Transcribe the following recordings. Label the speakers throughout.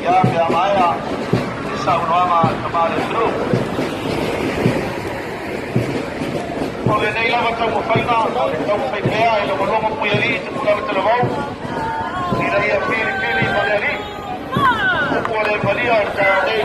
Speaker 1: ya Maya isa unama kamala suru Ole nei lava ka mo faina ka mo faikea e lo mo puyali te pula te lavau ira ia pili maliali ko le malia ka dei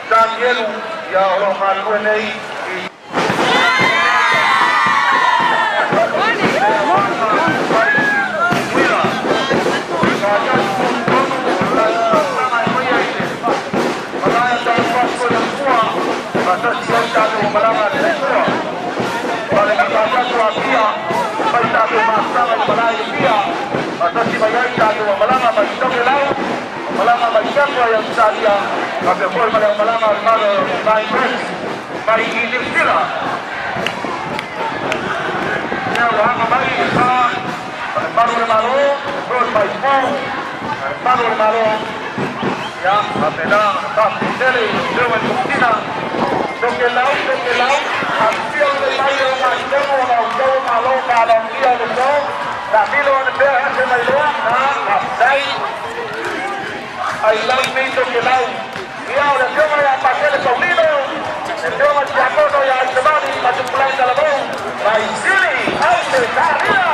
Speaker 1: Daniel ya orang malu nei Malama masyadwa yang sadia Maka forma ng malama Maro Naimens Mariinip sila Nawa kamay sa Maro na Maro Road by Small Maro na Maro Ya, apela Tapos deli, Joven Kustina Tokelau Ang siyang na tayo Ang siyang malo Kalang iya nito Nakilo ang pera sa mayroon Na upday Ay lang dito kilaw. Iya, oración a Pascual Paulino. El tema Chiacono y al Semani, Machuculán Calabón. Baisili, Aute, Carrera.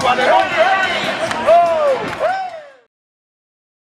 Speaker 1: Vale,